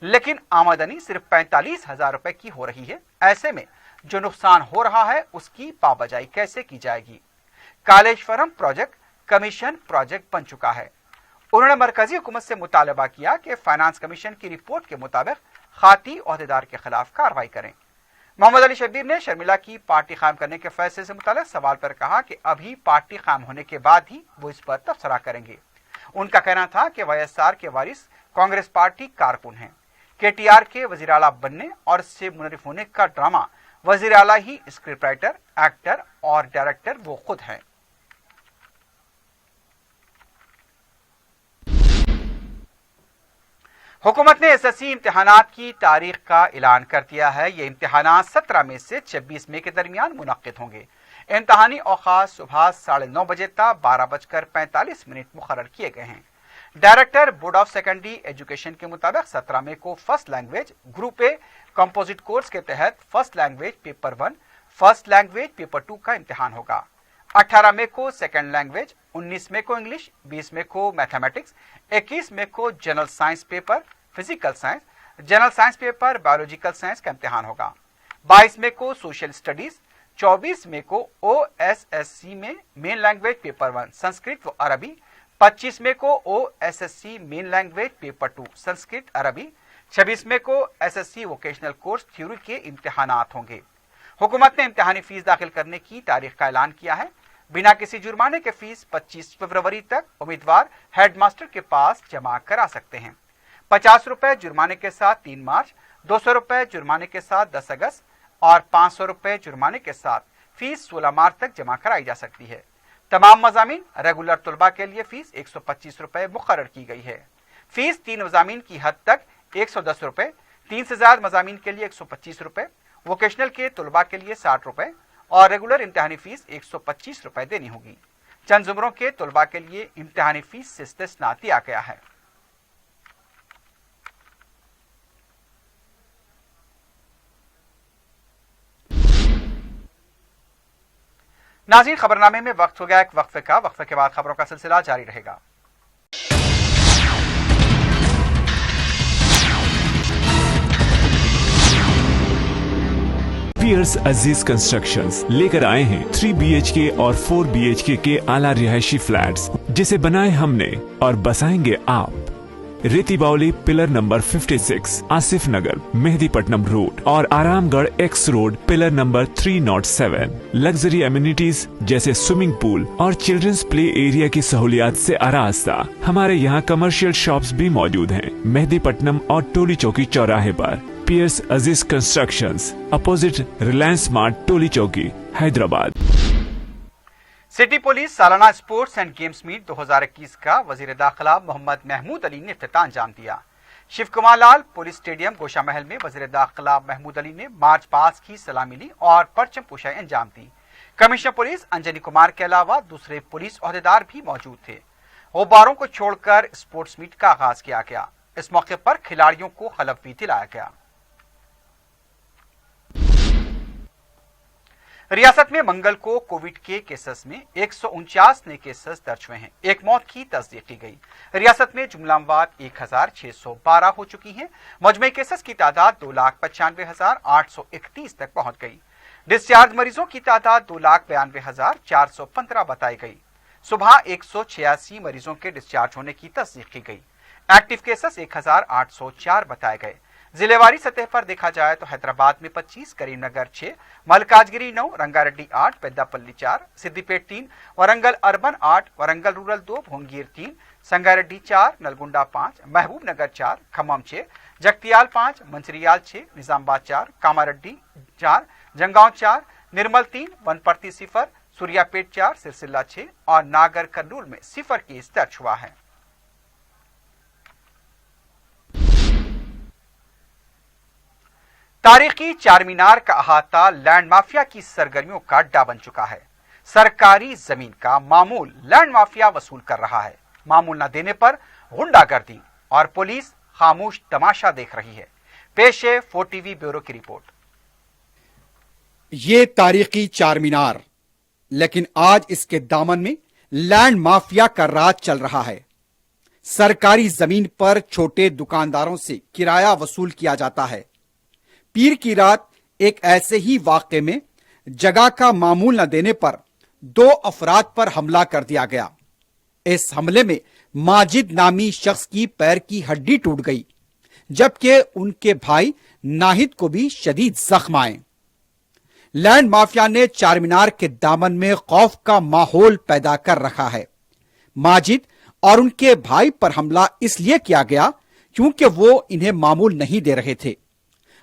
लेकिन आमदनी सिर्फ 45,000 रुपए की हो रही है। ऐसे में जो नुकसान हो रहा है उसकी पाबजाई कैसे की जाएगी। कालेश्वरम प्रोजेक्ट कमीशन प्रोजेक्ट बन चुका है। उन्होंने मरकजी हुकूमत से मुतालबा किया कि फाइनेंस कमीशन की रिपोर्ट के मुताबिक खाती अहदेदार के खिलाफ कार्रवाई करें। मोहम्मद अली शब्बीर ने शर्मिला की पार्टी कायम करने के फैसले से मुताल्लिक सवाल पर कहा कि अभी पार्टी कायम होने के बाद ही वो इस पर तबसरा करेंगे। उनका कहना था कि वाईएसआर के वारिस कांग्रेस पार्टी कारकुन हैं। केटीआर के वजीर आला बनने और इससे मुनरिफ होने का ड्रामा वजीर आला ही स्क्रिप्ट राइटर, एक्टर और डायरेक्टर वो खुद हैं। हुकूमत ने एसएससी इम्तिहानात की तारीख का ऐलान कर दिया है। ये इम्तिहानात 17 मई से 26 मई के दरमियान मुनक्किद होंगे। इम्तिहानी औकात सुबह 9:30 बजे तक 12:45 मुकर्रर किए गए हैं। Director board of secondary education के मुताबिक 17 मई को first language group a composite course के तहत first language paper 1, first language paper 2 का इम्तिहान होगा। 18 मई को सेकेंड लैंग्वेज, 19 मई को इंग्लिश, 20 मई को मैथमेटिक्स, 21 मई को general science paper, physical science, general science paper, biological science का इम्तिहान होगा। 22 मई को सोशल स्टडीज, 24 मई को ओएसएससी में मेन लैंग्वेज पेपर 1 संस्कृत व अरबी, 25 मई को OSSC main language paper 2 Sanskrit अरबी, 26 मई को एसएससी वोकेशनल कोर्स थ्योरी के इम्तिहानात होंगे। हुकूमत ने इम्तिहानी फीस दाखिल करने की तारीख का ऐलान किया है। बिना किसी जुर्माने के फीस 25 फरवरी तक उम्मीदवार हेडमास्टर के पास जमा करा सकते हैं। 50 रुपए जुर्माने के साथ 3 मार्च, 200 रुपए जुर्माने के साथ 10 अगस्त और 500 रुपए जुर्माने के साथ फीस 16 मार्च तक जमा कराई जा सकती है। तमाम मज़ामीन रेगुलर तुलबा के लिए फीस 125 रुपए मुकर्रर की गई है। फीस 3 मज़ामीन की हद तक 110 रुपए, 3 से ज्यादा मज़ामीन के लिए 125 रुपए, वोकेशनल के तुलबा के लिए 60 रुपए और रेगुलर इम्तिहानी फीस 125 रुपए देनी होगी। चंद जुमरों के तुलबा के लिए इम्तिहानी फीस से इस्तिस्ना दिया गया है। नाज़रीन, खबरनामे में वक्त हो गया एक वक्फे का। वक्फे के बाद खबरों का सिलसिला जारी रहेगा। पियर्स अजीज कंस्ट्रक्शंस लेकर आए हैं 3 BHK और 4 BHK के आला रिहायशी फ्लैट्स, जिसे बनाए हमने और बसाएंगे आप। रेती बावली पिलर नंबर 56 आसिफ नगर मेहदीपट्टनम रोड और Aramghar x road pillar number 307। Luxury amenities जैसे स्विमिंग पूल और चिल्ड्रंस प्ले एरिया की सहूलियात से आरास्ता। हमारे यहाँ कमर्शियल शॉप्स भी मौजूद हैं मेहदीपट्टनम और टोली चौकी चौराहे पर। पियर्स अजीज कंस्ट्रक्शंस अपोजिट रिलायंस स्मार्ट टोली चौकी हैदराबाद। सिटी पुलिस सालाना स्पोर्ट्स एंड गेम्स मीट 2021 का वजीर दाखिला मोहम्मद महमूद अली ने इफ्तिताह अंजाम दिया। शिव कुमार लाल पुलिस स्टेडियम गोशा महल में वजीर दाखिला महमूद अली ने मार्च पास्ट की सलामी ली और परचम पुशाई अंजाम दी। कमिश्नर पुलिस अंजनी कुमार के अलावा दूसरे पुलिस ओहदेदार भी मौजूद थे। गुब्बारों को छोड़कर स्पोर्ट्स मीट का आगाज किया गया। इस मौके पर खिलाड़ियों को हलफ भी दिलाया गया। रियासत में मंगल को कोविड के केसेस में 149 नए केसेस दर्ज हुए हैं। एक मौत की तस्दीक की गई। रियासत में जुमलामवात 1612 हो चुकी हैं। मजमूई केसेस की तादाद 2,95,831 तक पहुंच गई। डिस्चार्ज मरीजों की तादाद 2,92,415 बताई गई। सुबह 186 मरीजों के डिस्चार्ज होने की तस्दीक की गई। एक्टिव केसेस 1,804 बताए गए। जिलेवारी सतह पर देखा जाए तो हैदराबाद में 25, करीमनगर 6, मलकाजगिरी 9, रंगारेड्डी 8, पेद्दापल्ली 4, सिद्दीपेट 3, वरंगल अर्बन 8, वरंगल रूरल 2, भोंगीर 3, संगारेड्डी 4, नलगुंडा 5, महबूब नगर 4, खम्मम 6, जगतियाल 5, मंचरियाल 6, निजामाबाद 4, कामारेड्डी 4, जंगांव 4, निर्मल 3, वनपर्ती 0, सूर्यापेट 4, सिरसिल्ला 6 और नागर कर्नूल में 0 केस दर्ज हुआ है। तारीखी चार मीनार का अहाता लैंड माफिया की सरगर्मियों का अड्डा बन चुका है। सरकारी जमीन का मामूल लैंड माफिया वसूल कर रहा है। मामूल न देने पर गुंडागर्दी और पुलिस खामोश तमाशा देख रही है। पेश है 4TV ब्यूरो की रिपोर्ट। ये तारीखी चार मीनार, लेकिन आज इसके दामन में लैंड माफिया का राज चल रहा है। सरकारी जमीन पर छोटे दुकानदारों से किराया वसूल किया जाता है। पीर की रात एक ऐसे ही वाक़े में जगह का मामूल न देने पर 2 अफराद पर हमला कर दिया गया। इस हमले में माजिद नामी शख्स की पैर की हड्डी टूट गई, जबकि उनके भाई नाहिद को भी शदीद जख्म आए। लैंड माफिया ने चार मीनार के दामन में खौफ का माहौल पैदा कर रखा है। माजिद और उनके भाई पर हमला इसलिए किया गया क्योंकि वो इन्हें मामूल नहीं दे रहे थे।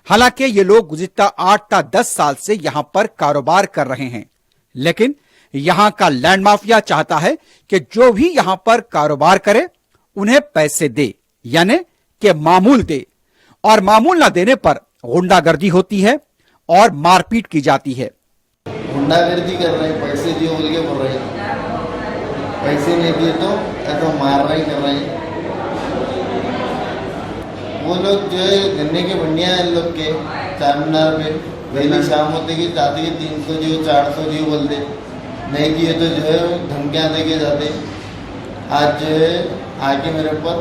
हालांकि ये लोग गुज़िश्ता 8 या 10 साल से यहां पर कारोबार कर रहे हैं, लेकिन यहां का लैंड माफिया चाहता है कि जो भी यहां पर कारोबार करे उन्हें पैसे दे, यानी कि मामूल दे, और मामूल न देने पर गुंडागर्दी होती है और मारपीट की जाती है। गुंडागर्दी कर रहे हैं, पैसे दिए बोल के बोल रहे हैं, पैसे नहीं दिए तो ऐसा मार रहे कर रहे हैं। वो लोग जो है गन्ने के बंडियां हैं लोग के चार मीनार पे पहली शाम होते कि जाते कि 300 दियो 400 दियो बोलते, नहीं दिए तो जो है धमकियां दे के जाते। आज जो है आके मेरे ऊपर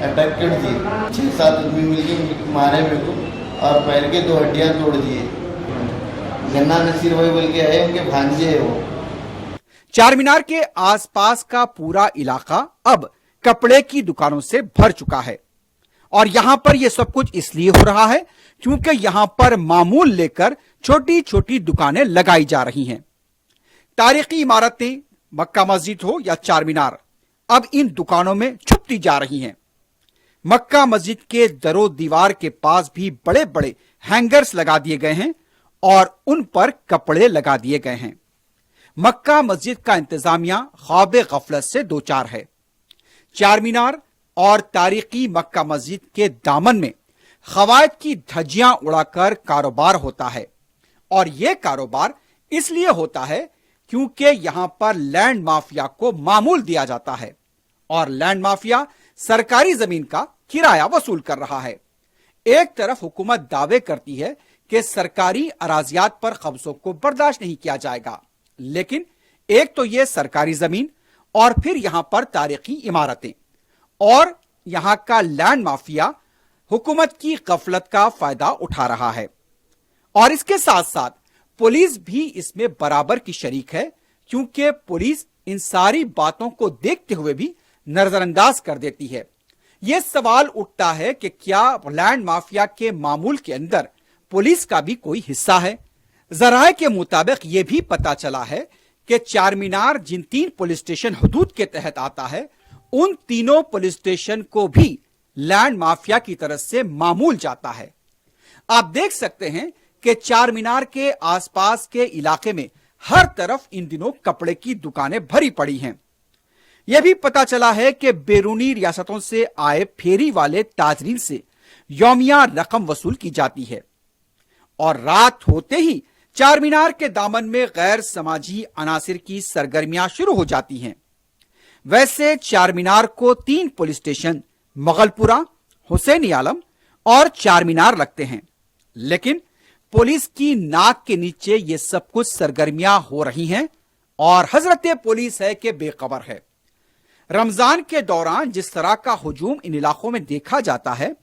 अटैक कर दिए, 6-7 आदमी मिलके मारे मेरे को और पैर के 2 हड्डियां तोड़ दिए। गन्ना नसीर भाई बोल के आए, उनके भांजे है वो। चार मीनार के आसपास का पूरा इलाका अब कपड़े की दुकानों से भर चुका है और यहां पर यह सब कुछ इसलिए हो रहा है क्योंकि यहां पर मामूल लेकर छोटी छोटी दुकानें लगाई जा रही हैं। तारीखी इमारतें, मक्का मस्जिद हो या चार मीनार, अब इन दुकानों में छुपती जा रही हैं। मक्का मस्जिद के दरो दीवार के पास भी बड़े बड़े हैंगर्स लगा दिए गए हैं और उन पर कपड़े लगा दिए गए हैं। मक्का मस्जिद का इंतजामिया ख्वाब गफलत से दो चार है। चार मीनार और तारीखी मक्का मस्जिद के दामन में खवायद की धज्जियां उड़ाकर कारोबार होता है और यह कारोबार इसलिए होता है क्योंकि यहां पर लैंड माफिया को मामूल दिया जाता है और लैंड माफिया सरकारी जमीन का किराया वसूल कर रहा है। एक तरफ हुकूमत दावे करती है कि सरकारी अराजियात पर कब्जों को बर्दाश्त नहीं किया जाएगा, लेकिन एक तो यह सरकारी जमीन और फिर यहां पर तारीखी इमारतें और यहां का लैंड माफिया हुकूमत की गफलत का फायदा उठा रहा है। और इसके साथ साथ पुलिस भी इसमें बराबर की शरीक है क्योंकि पुलिस इन सारी बातों को देखते हुए भी नजरअंदाज कर देती है। ये सवाल उठता है कि क्या लैंड माफिया के मामूल के अंदर पुलिस का भी कोई हिस्सा है। जराए के मुताबिक ये भी पता चला है कि चार मीनार जिन 3 पुलिस स्टेशन हदूद के तहत आता है, उन तीनों पुलिस स्टेशन को भी लैंड माफिया की तरफ से मामूल जाता है। आप देख सकते हैं कि चार मीनार के आसपास के इलाके में हर तरफ इन दिनों कपड़े की दुकानें भरी पड़ी हैं। यह भी पता चला है कि बैरूनी रियासतों से आए फेरी वाले ताजरीन से यौमिया रकम वसूल की जाती है और रात होते ही चार मीनार के दामन में गैर समाजी अनासिर की सरगर्मियां शुरू हो जाती हैं। वैसे चार मीनार को 3 पुलिस स्टेशन मुगलपुरा, हुसैन आलम और चार मीनार लगते हैं, लेकिन पुलिस की नाक के नीचे ये सब कुछ सरगर्मियां हो रही हैं और हजरत पुलिस है कि बेखबर है। रमजान के दौरान जिस तरह का हुजूम इन इलाकों में देखा जाता है,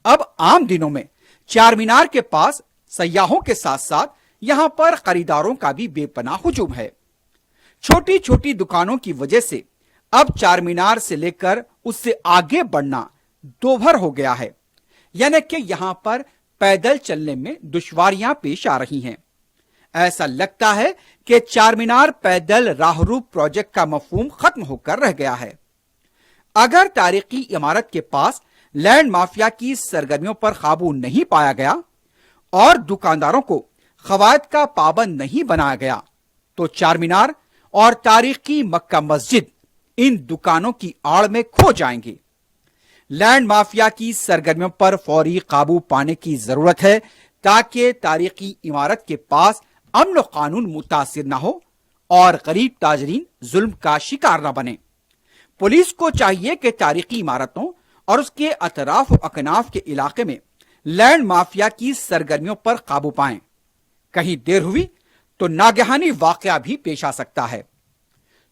अब आम दिनों में चार मीनार के पास सयाहों के साथ साथ यहां पर खरीदारों का भी बेपनाह हुजूम है। छोटी छोटी दुकानों की वजह से अब चार मीनार से लेकर उससे आगे बढ़ना दोभर हो गया है, यानी कि यहां पर पैदल चलने में दुश्वारियां पेश आ रही हैं। ऐसा लगता है कि चार मीनार पैदल राहरूप प्रोजेक्ट का मफहूम खत्म होकर रह गया है। अगर तारीखी इमारत के पास लैंड माफिया की सरगर्मियों पर काबू नहीं पाया गया और दुकानदारों को कवायद का पाबंद नहीं बनाया गया, तो चार मीनार और तारीखी मक्का मस्जिद इन दुकानों की आड़ में खो जाएंगे। लैंड माफिया की सरगर्मियों पर फौरी काबू पाने की जरूरत है ताकि तारीखी इमारत के पास अमन और कानून मुतासिर न हो और गरीब ताजरीन जुल्म का शिकार न बने। पुलिस को चाहिए कि तारीखी इमारतों और उसके अतराफ और अकनाफ के इलाके में लैंड माफिया की सरगर्मियों पर काबू पाएं। कहीं देर हुई तो नागहानी वाकया भी पेश आ सकता है।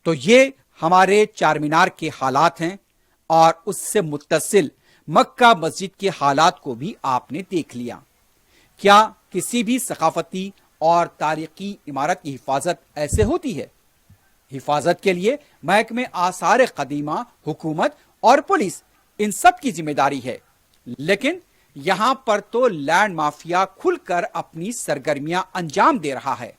तो ये हमारे चार मीनार के हालात हैं और उससे मुत्तसिल मक्का मस्जिद के हालात को भी आपने देख लिया। क्या किसी भी सकाफती और तारीखी इमारत की हिफाजत ऐसे होती है? हिफाजत के लिए महकमे आसार कदीमा, हुकूमत और पुलिस इन सब की जिम्मेदारी है, लेकिन यहां पर तो लैंड माफिया खुलकर अपनी सरगर्मियां अंजाम दे रहा है।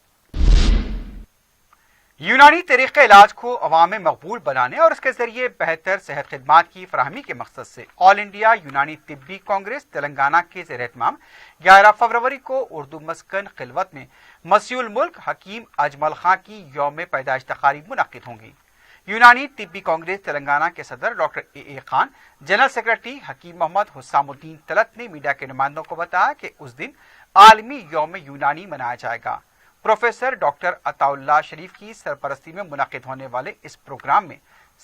यूनानी तरीक़े इलाज को अवाम में मकबूल बनाने और उसके जरिए बेहतर सेहत खिदमात की फराहमी के मकसद से ऑल इंडिया यूनानी तिब्बी कांग्रेस तेलंगाना के ज़ेर एहतमाम 11 फरवरी को उर्दू मस्कन खिलवत में मसीहुल मुल्क हकीम अजमल खां की यौम पैदाइश तकारीब मुनक्किद होंगी। यूनानी तिब्बी कांग्रेस तेलंगाना के सदर doctor A Khan, general secretary Hakeem Mohammed Husamuddin Talat ने मीडिया के नुमाइंदों को बताया कि उस दिन आलमी यौम यूनानी मनाया जाएगा। प्रोफेसर डॉक्टर अताउल्लाह शरीफ की सरपरस्ती में मुनक्किद होने वाले इस प्रोग्राम में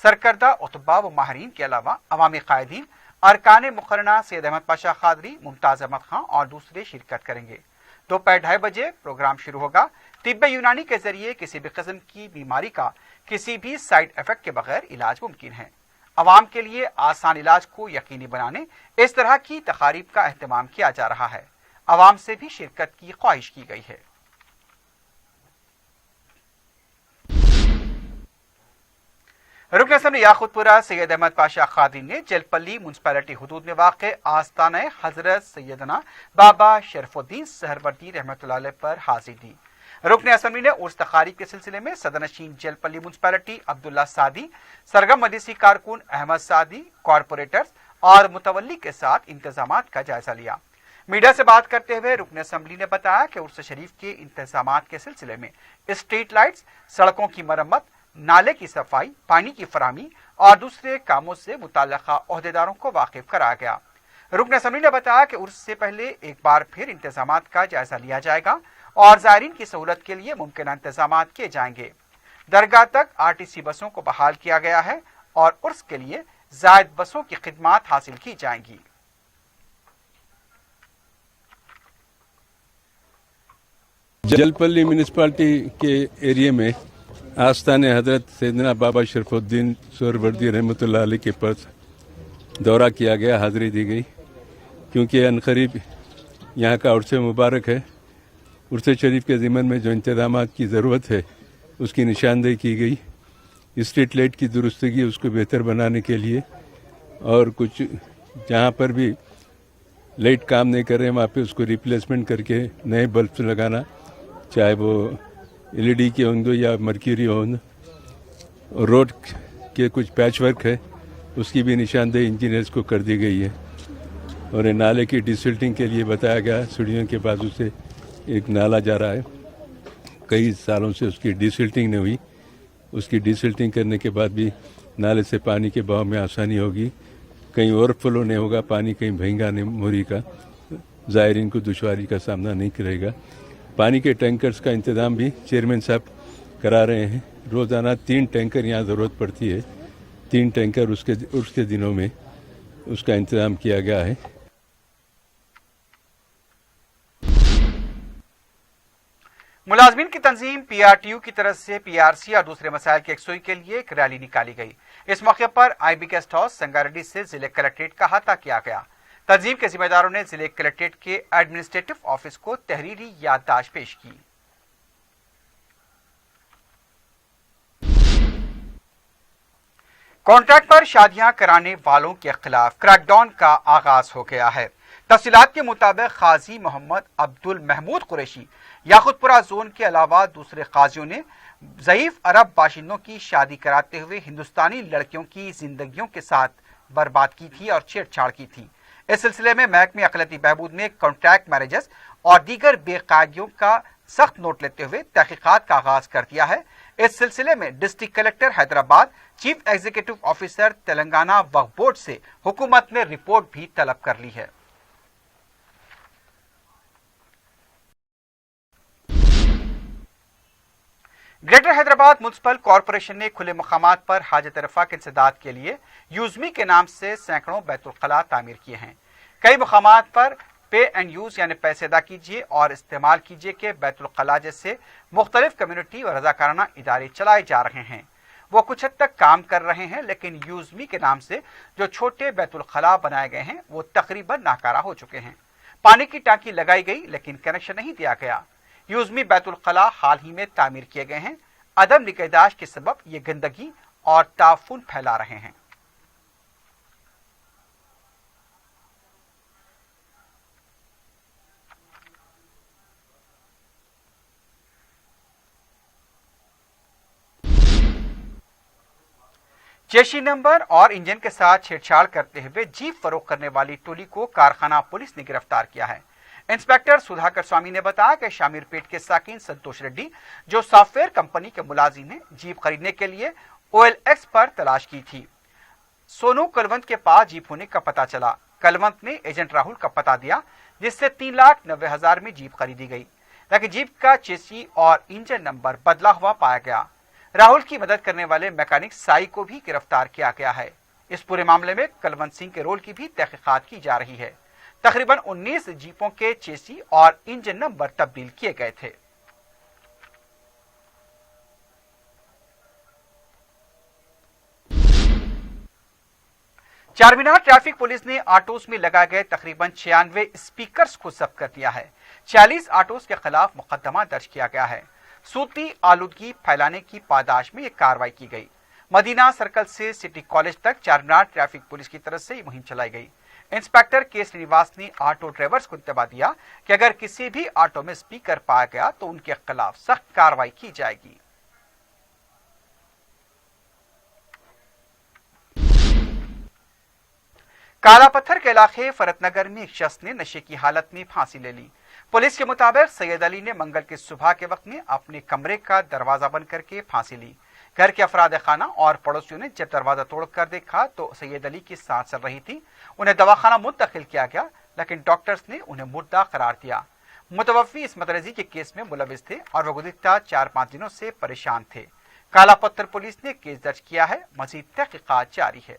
सरकर्दा उतबा व माहरीन के अलावा अवामी कायदीन, अरकान मुकर्रना सैयद अहमद पाशा खादरी, मुमताज अहमद खां और दूसरे शिरकत करेंगे। दोपहर 2:30 बजे प्रोग्राम शुरू होगा। तिब्बे यूनानी के जरिए किसी भी किस्म की बीमारी का किसी भी साइड इफेक्ट के बगैर इलाज मुमकिन है। अवाम के लिए आसान इलाज को यकीनी बनाने इस तरह की तकारीब का अहतमाम किया जा रहा है। अवाम से भी शिरकत की ख्वाहिश की गई है। रुकन असम्बली याकूतपुरा सैयद अहमद पाशा खादी ने जलपल्ली म्यूनसिपैलिटी हुदूद में वाक़े आस्ताना हजरत सैयदना बाबा शरफुद्दीन सहरवर्दी रहमतुल्लाह अलैह पर हाजिरी दी। रुकन असम्बली ने उर्स तकारीब के सिलसिले में सदरनशीन जलपल्ली म्यूनसिपैलिटी अब्दुल्ला सादी, सरगम मदरसी कारकुन अहमद सादी, कॉरपोरेटर्स और मुतवल्ली के साथ इंतजामात का जायजा लिया। मीडिया से बात करते हुए रुकन असम्बली ने बताया कि उर्स शरीफ के इंतजामात के सिलसिले में स्ट्रीट लाइट्स, सड़कों की मरम्मत, नाले की सफाई, पानी की फराहमी और दूसरे कामों से मुताल्लिका ओहदेदारों को वाकिफ कराया गया। रुकन असम्बली ने बताया कि उर्स से पहले एक बार फिर इंतजामात का जायजा लिया जाएगा और ज़ायरीन की सहूलत के लिए मुमकिन इंतजामात किए जाएंगे। दरगाह तक आरटीसी बसों को बहाल किया गया है और उर्स के लिए ज़ायद बसों की खिदमात हासिल की जाएंगी। जलपल्ली म्यूनिसिपालिटी के एरिया में आस्ताने हजरत सैयदना बाबा शरफुद्दीन सहरवर्दी रहमतुल्लाह अलैह के पास दौरा किया गया, हाज़िरी दी गई, क्योंकि अनकरीब यहाँ का उर्स मुबारक है। उर्स शरीफ के ज़िमन में जो इंतज़ामात की ज़रूरत है उसकी निशानदेही की गई। स्ट्रीट लाइट की दुरुस्तगी, उसको बेहतर बनाने के लिए और कुछ जहाँ पर भी लाइट काम नहीं कर रहे हैं वहाँ पे उसको रिप्लेसमेंट करके नए बल्ब लगाना, चाहे वो LED के हों या मर्क्यूरी हों। रोड के कुछ पैच वर्क है उसकी भी निशानदेही इंजीनियर्स को कर दी गई है। और ये नाले की डिसिल्टिंग के लिए बताया गया, सीढ़ियों के बाजू से एक नाला जा रहा है, कई सालों से उसकी डिसिल्टिंग नहीं हुई। उसकी डिसिल्टिंग करने के बाद भी नाले से पानी के बहाव में आसानी होगी, कहीं ओवरफ्लो नहीं होगा, पानी कहीं बहेगा नहीं मोरी का, ज़ायरीन को दुश्वारी का सामना नहीं करेगा। पानी के टैंकर्स का इंतज़ाम भी चेयरमैन साहब करा रहे हैं। रोज़ाना 3 टैंकर यहाँ ज़रूरत पड़ती है, 3 टैंकर उसके दिनों में उसका इंतज़ाम किया गया है। मुलाजमीन की तंजीम PRTU की तरफ से PRC और दूसरे मसाइल की यकसुई के लिए एक रैली निकाली गई। इस मौके पर IB गेस्ट हाउस संगारेड्डी से जिले कलेक्ट्रेट का अहाता किया गया। तंजीम के जिम्मेदारों ने जिले कलेक्ट्रेट के एडमिनिस्ट्रेटिव ऑफिस को तहरीरी याददाश्त पेश की। कॉन्ट्रैक्ट पर शादियां कराने वालों के खिलाफ क्रैकडाउन का आगाज हो गया है। तफसीलात के मुताबिक काजी मोहम्मद अब्दुल महमूद कुरैशी याकुतपुरा जोन के अलावा दूसरे काजियों ने ज़ईफ अरब बाशिंदों की शादी कराते हुए हिंदुस्तानी लड़कियों की जिंदगियों के साथ बर्बाद की थी और छेड़छाड़ की थी। इस सिलसिले में महकमे अखिलती बहबूद ने कॉन्ट्रैक्ट मैरिजेस और दीगर बेकायदगियों का सख्त नोट लेते हुए तहकीकात का आगाज कर दिया है। इस सिलसिले में district collector Hyderabad, chief executive officer Telangana Waqf board से हुकूमत ने रिपोर्ट भी तलब कर ली है। ग्रेटर हैदराबाद म्युनिसिपल कॉरपोरेशन ने खुले मकामात पर हाजत रफा के इंसदाद के लिए यूजमी के नाम से सैकड़ों बैतुल खला तामीर किए हैं। कई मकामात पर पे एंड यूज यानी पैसे अदा कीजिए और इस्तेमाल कीजिए के बैतुल खला जैसे मुख्तलिफ कम्युनिटी और रजाकाराना इदारे चलाए जा रहे हैं। वो कुछ हद तक काम कर रहे हैं, लेकिन यूजमी के नाम से जो छोटे बैतुल खला बनाए गए हैं वो तकरीबन नाकारा हो चुके हैं। पानी की टांकी लगाई गई लेकिन कनेक्शन नहीं दिया गया। यूजमी बैतुल खला हाल ही में तामीर किए गए हैं। अदम निगहदाश्त के सबब ये गंदगी और ताफुन फैला रहे हैं। चेशी नंबर और इंजन के साथ छेड़छाड़ करते हुए जीप फरोख्त करने वाली टोली को कारखाना पुलिस ने गिरफ्तार किया है। इंस्पेक्टर सुधाकर स्वामी ने बताया कि शामीरपेट के साकिन संतोष रेड्डी, जो सॉफ्टवेयर कंपनी के मुलाजिम हैं, जीप खरीदने के लिए OLX पर तलाश की थी। सोनू कलवंत के पास जीप होने का पता चला। कलवंत ने एजेंट राहुल का पता दिया, जिससे 3,90,000 में जीप खरीदी गई, लेकिन जीप का चेसी और इंजन नंबर बदला हुआ पाया गया। राहुल की मदद करने वाले मैकेनिक साई को भी गिरफ्तार किया गया है। इस पूरे मामले में कलवंत सिंह के रोल की भी तहकीकात की जा रही है। तकरीबन 19 जीपों के चेसी और इंजन नंबर तब्दील किए गए थे। चारमीनार ट्रैफिक पुलिस ने ऑटोस में लगाए गए तकरीबन 96 स्पीकर्स को जब्त कर दिया है। 46 ऑटोस के खिलाफ मुकदमा दर्ज किया गया है। सूती आलूदगी फैलाने की पादाश में यह कार्रवाई की गई। मदीना सर्कल से सिटी कॉलेज तक चारमीनार ट्रैफिक पुलिस की तरफ से मुहिम चलाई गई। इंस्पेक्टर के श्रीनिवास ने ऑटो ड्राइवर्स को इंतबाह दिया कि अगर किसी भी ऑटो में स्पीकर पाया गया तो उनके खिलाफ सख्त कार्रवाई की जाएगी। काला पत्थर के इलाके फरतनगर में एक शख्स ने नशे की हालत में फांसी ले ली। पुलिस के मुताबिक सैयद अली ने मंगल की सुबह के वक्त में अपने कमरे का दरवाजा बंद करके फांसी ली। घर के अफराद खाना और पड़ोसियों ने जब दरवाजा तोड़कर देखा तो सैयद अली की सांस चल रही थी। उन्हें दवाखाना मुंतकिल किया गया, लेकिन डॉक्टर्स ने उन्हें मुर्दा करार दिया। मुतवफ़ी इस मतरजी के केस में मुलविस थे और वो गुज़िश्ता 4-5 दिनों से परेशान थे। काला पत्थर पुलिस ने केस दर्ज किया है। मज़ीद तहकीकात जारी है।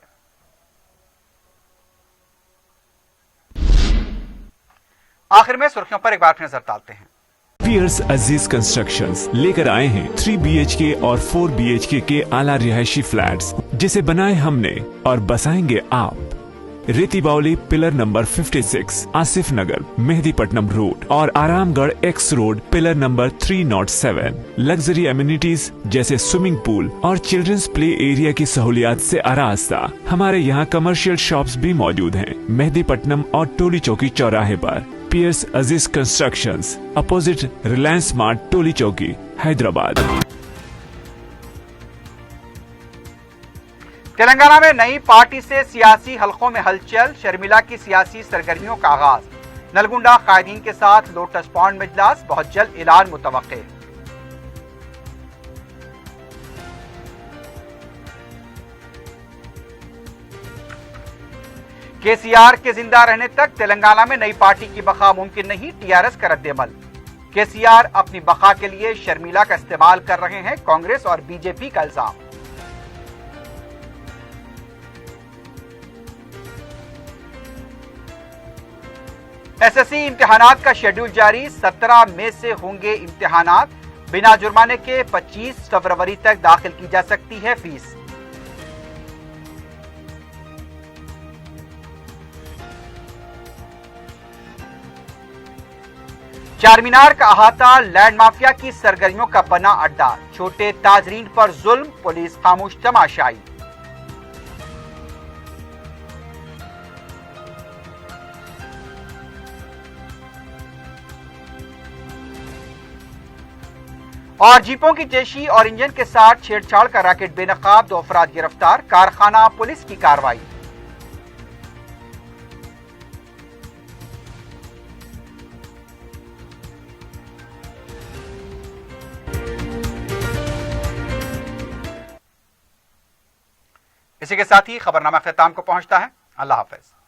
आखिर में सुर्खियों पर एक बार फिर नजर डालते हैं। पियर्स अजीज कंस्ट्रक्शंस लेकर आए हैं 3 BHK और 4 BHK के आला रिहायशी फ्लैट्स, जिसे बनाए हमने और बसाएंगे आप। रेती बावली पिलर नंबर 56, आसिफ नगर, मेहदीपट्टनम रोड और Aramghar x road pillar number 307। Luxury amenities जैसे स्विमिंग पूल और चिल्ड्रंस प्ले एरिया की सहूलियात से आरास्ता। हमारे यहाँ कमर्शियल शॉप्स भी मौजूद हैं। मेहदीपट्टनम और टोली चौकी चौराहे पर पियर्स अजीज कंस्ट्रक्शंस, अपोजिट रिलायंस स्मार्ट, टोली चौकी, हैदराबाद। तेलंगाना में नई पार्टी से सियासी हलकों में हलचल, शर्मिला की सियासी सरगर्मियों का आगाज। नलगुंडा कायदीन के साथ लोटस पॉन्ड में इजलास, बहुत जल्द ऐलान मुतवक्के। केसीआर के जिंदा रहने तक तेलंगाना में नई पार्टी की बका मुमकिन नहीं, टीआरएस का रद्देअमल। केसीआर अपनी बका के लिए शर्मिला का इस्तेमाल कर रहे हैं, कांग्रेस और बीजेपी का इल्जाम। एसएससी इम्तिहानात का शेड्यूल जारी, 17 मई से होंगे इम्तिहानात। बिना जुर्माने के 25 फरवरी तक दाखिल की जा सकती है फीस। चारमीनार का अहाता लैंड माफिया की सरगर्मियों का बना अड्डा, छोटे ताजरीन पर जुल्म, पुलिस खामोश तमाशाई। और जीपों की तेजी और इंजन के साथ छेड़छाड़ का रैकेट बेनकाब, 2 अफराद गिरफ्तार, कारखाना पुलिस की कार्रवाई। इसी के साथ ही खबरनामा ख्ताम को पहुंचता है। अल्लाह हाफिज।